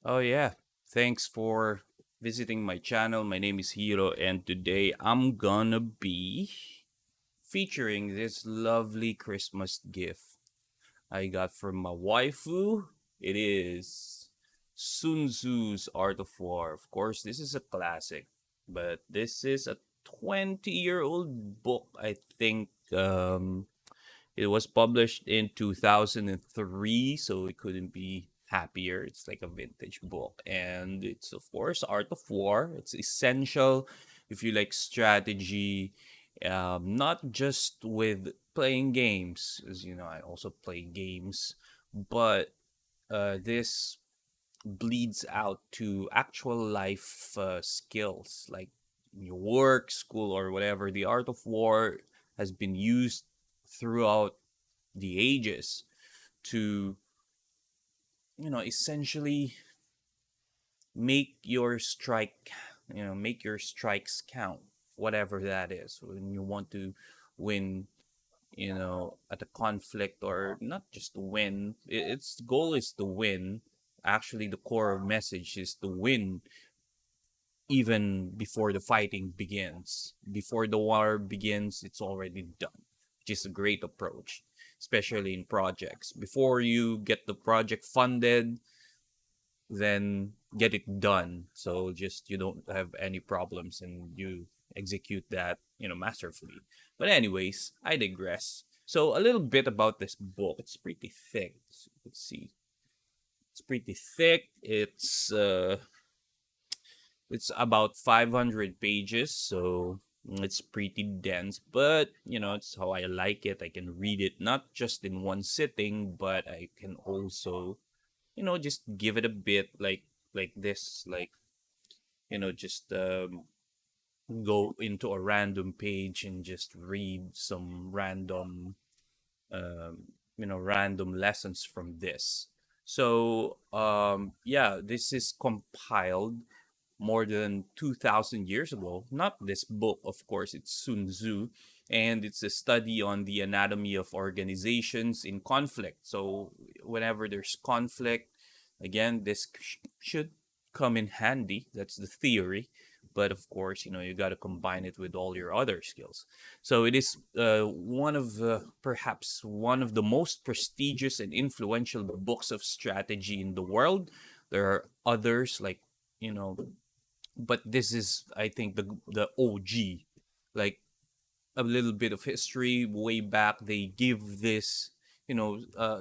Oh, yeah. Thanks for visiting my channel. My name is Hiro, and today I'm gonna be featuring this lovely Christmas gift I got from my waifu. It is Sun Tzu's Art of War. Of course, this is a classic, but this is a 20-year-old book, I think. It was published in 2003, so it couldn't be happier. It's like a vintage book. And it's, of course, Art of War. It's essential if you like strategy, not just with playing games, as you know, I also play games, but this bleeds out to actual life skills like your work, school, or whatever. The Art of War has been used throughout the ages to essentially make your strike make your strikes count, whatever that is. When you want to win, at a conflict, or not just to win, its goal is to win. Actually, the core message is to win even before the fighting begins. Before the war begins, it's already done, which is a great approach, especially in projects. Before you get the project funded, then get it done. So just you don't have any problems and you execute that, masterfully. But anyways, I digress. So a little bit about this book. It's pretty thick. So let's see. It's pretty thick. It's about 500 pages, so it's pretty dense, but it's how I like it. I can read it not just in one sitting, but I can also, just give it a bit like this, like, just go into a random page and just read some random lessons from this. So, yeah, this is compiled more than 2,000 years ago. Not this book, of course, it's Sun Tzu, and it's a study on the anatomy of organizations in conflict. So, whenever there's conflict, again, this should come in handy. That's the theory. But of course, you got to combine it with all your other skills. So it is perhaps one of the most prestigious and influential books of strategy in the world. There are others like, you know, but this is, I think, the OG. Like, a little bit of history way back, they give this,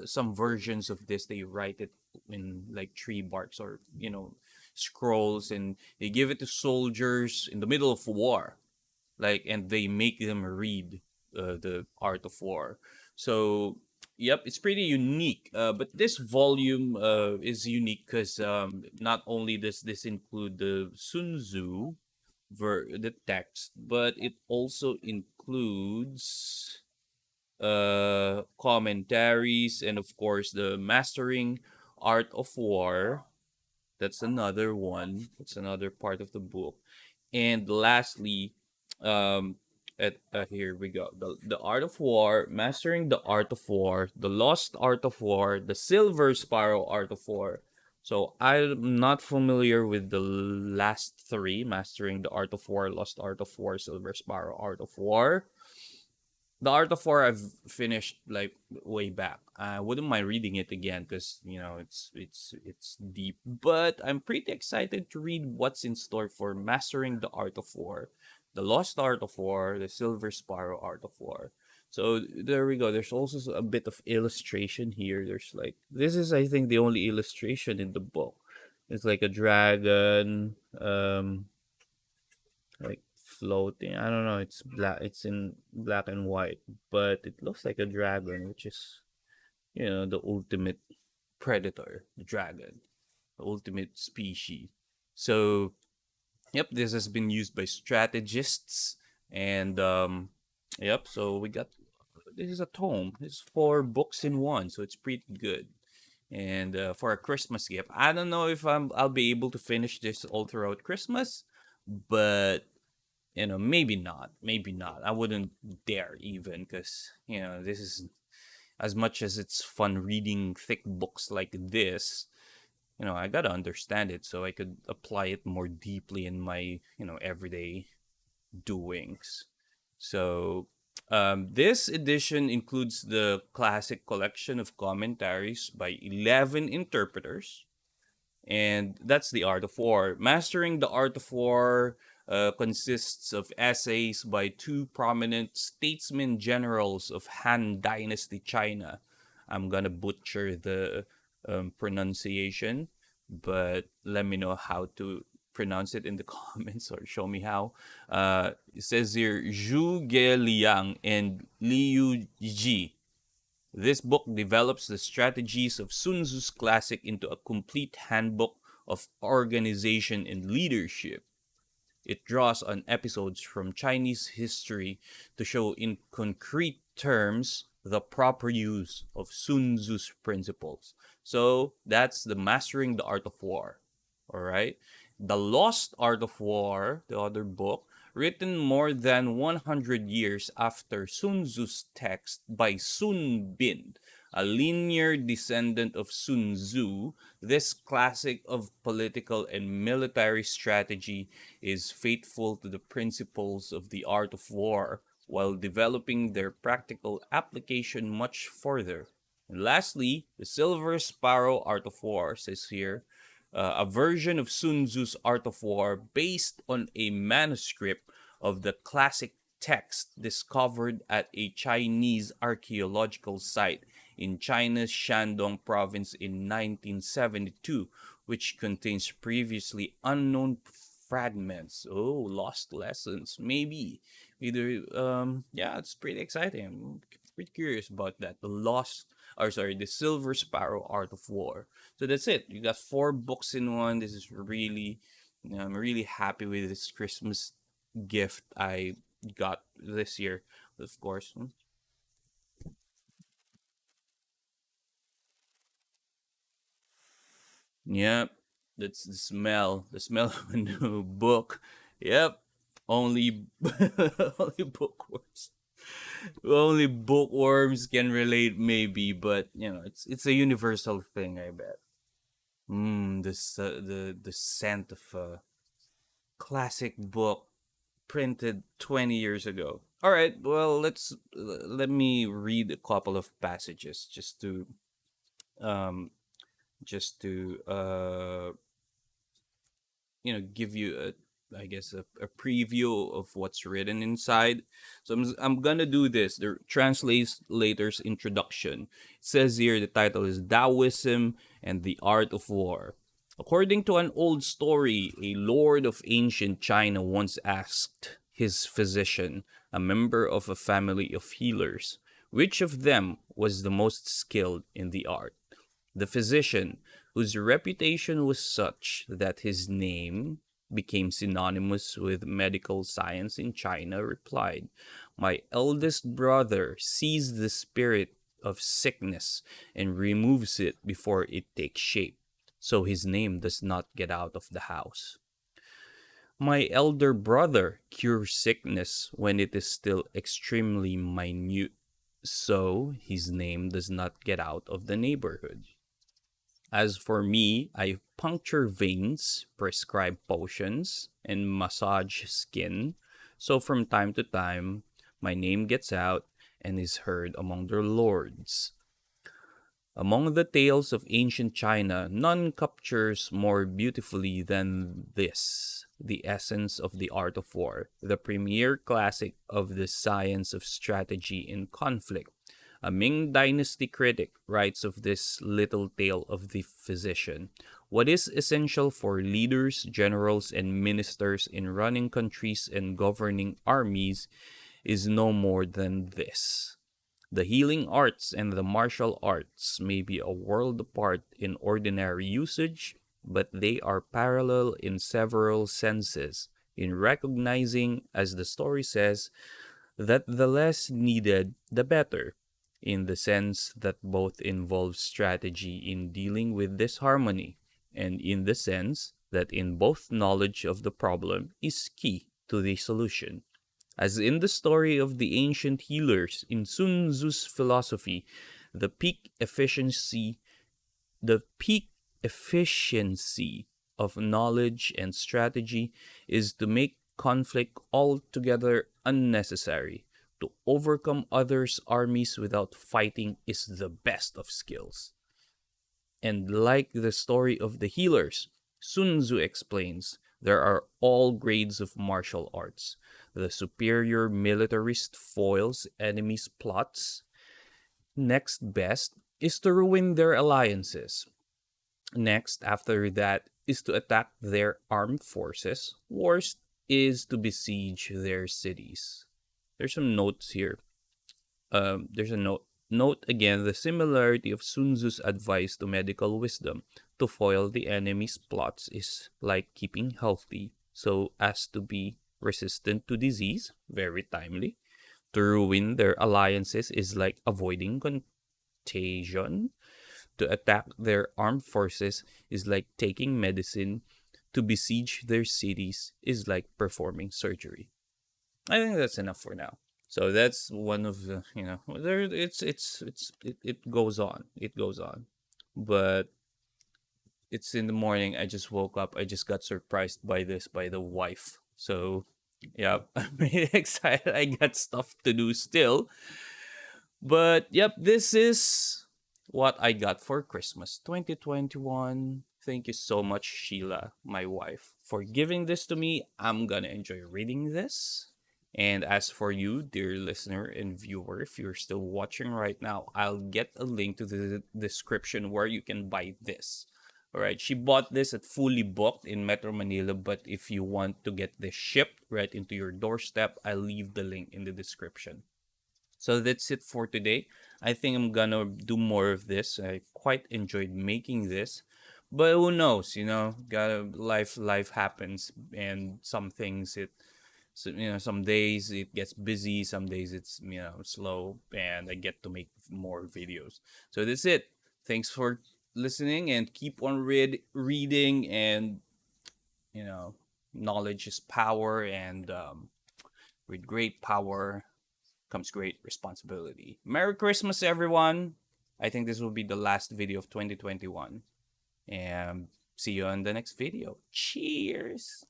some versions of this, they write it in like tree barks, or scrolls, and they give it to soldiers in the middle of war, like, and they make them read the Art of War. So, yep, it's pretty unique. But this volume is unique because, not only does this include the Sun Tzu, the text, but it also includes commentaries, and of course the Mastering Art of War. That's another one. That's another part of the book. And lastly, um, here we go. The Art of War, Mastering the Art of War, the Lost Art of War, the Silver Sparrow Art of War. So I'm not familiar with the last three: Mastering the Art of War, Lost Art of War, Silver Sparrow Art of War. The Art of War I've finished like way back. I wouldn't mind reading it again because it's deep. But I'm pretty excited to read what's in store for Mastering the Art of War, the Lost Art of War, the Silver Sparrow Art of War. So there we go. There's also a bit of illustration here. There's like, this is, I think, the only illustration in the book. It's like a dragon, like floating. I don't know. It's black. It's in black and white, but it looks like a dragon, which is, the ultimate predator, the dragon, the ultimate species. So, yep, this has been used by strategists, and yep. So we got, this is a tome. It's four books in one, so it's pretty good. And for a Christmas gift, I don't know if I'll be able to finish this all throughout Christmas, but maybe not, maybe not. I wouldn't dare, even, because this is, as much as it's fun reading thick books like this, I got to understand it so I could apply it more deeply in my, everyday doings. So, this edition includes the classic collection of commentaries by 11 interpreters, and that's the art of war. Mastering the art of war consists of essays by two prominent statesmen generals of Han Dynasty China. I'm gonna butcher the pronunciation, but let me know how to pronounce it in the comments or show me how. It says here Zhu Liang and Liu Ji. This book develops the strategies of Sun Tzu's classic into a complete handbook of organization and leadership. It draws on episodes from Chinese history to show in concrete terms the proper use of Sun Tzu's principles. So that's the Mastering the Art of War. All right. The Lost Art of War, the other book, written more than 100 years after Sun Tzu's text by Sun Bin, a linear descendant of Sun Tzu. This classic of political and military strategy is faithful to the principles of the art of war while developing their practical application much further. And lastly, the Silver Sparrow Art of War says here, a version of Sun Tzu's Art of War based on a manuscript of the classic text discovered at a Chinese archaeological site in China's Shandong province in 1972, which contains previously unknown fragments. Oh, lost lessons, maybe. Either, yeah, it's pretty exciting. I'm pretty curious about that. The Silver Sparrow Art of War. So that's it. You got four books in one. This is really, I'm really happy with this Christmas gift I got this year, of course. Yep, that's the smell of a new book. Yep, only only bookworms, only bookworms can relate, maybe, but it's a universal thing, I bet. The scent of a classic book printed 20 years ago. All right, well, let me read a couple of passages um just to give you a preview of what's written inside. So I'm gonna do this, the translator's introduction. It says here the title is Taoism and the Art of War. According to an old story, a lord of ancient China once asked his physician, a member of a family of healers, which of them was the most skilled in the art. The physician, whose reputation was such that his name became synonymous with medical science in China, replied, "My eldest brother sees the spirit of sickness and removes it before it takes shape, so his name does not get out of the house. My elder brother cures sickness when it is still extremely minute, so his name does not get out of the neighborhood. As for me, I puncture veins, prescribe potions, and massage skin. So from time to time, my name gets out and is heard among their lords. Among the tales of ancient China, none captures more beautifully than this the essence of the art of war, the premier classic of the science of strategy in conflict. A Ming Dynasty critic writes of this little tale of the physician. What is essential for leaders, generals, and ministers in running countries and governing armies is no more than this. The healing arts and the martial arts may be a world apart in ordinary usage, but they are parallel in several senses, in recognizing, as the story says, that the less needed, the better, in the sense that both involve strategy in dealing with disharmony, and in the sense that in both knowledge of the problem is key to the solution. As in the story of the ancient healers in Sun Tzu's philosophy, the peak efficiency, the peak efficiency of knowledge and strategy is to make conflict altogether unnecessary. To overcome others' armies without fighting is the best of skills. And like the story of the healers, Sun Tzu explains there are all grades of martial arts. The superior militarist foils enemies' plots. Next best is to ruin their alliances. Next, after that, is to attack their armed forces. Worst is to besiege their cities. There's some notes here. There's a note. Note again the similarity of Sun Tzu's advice to medical wisdom. To foil the enemy's plots is like keeping healthy so as to be resistant to disease, very timely. To ruin their alliances is like avoiding contagion. To attack their armed forces is like taking medicine. To besiege their cities is like performing surgery. I think that's enough for now. So that's one of the there it goes on. It goes on. But it's in the morning. I just woke up. I just got surprised by this by the wife. So yeah, I'm really excited. I got stuff to do still. But yep, this is what I got for Christmas 2021. Thank you so much, Sheila, my wife, for giving this to me. I'm gonna enjoy reading this. And as for you, dear listener and viewer, if you're still watching right now, I'll get a link to the description where you can buy this. All right, she bought this at Fully Booked in Metro Manila, but if you want to get this shipped right into your doorstep, I'll leave the link in the description. So that's it for today. I think I'm gonna do more of this. I quite enjoyed making this. But who knows, gotta life happens, and some things it so, some days it gets busy, some days it's slow, and I get to make more videos. So that's it. Thanks for listening, and keep on reading, and you know knowledge is power, and with great power comes great responsibility. Merry Christmas, everyone. I think this will be the last video of 2021. And see you on the next video. Cheers.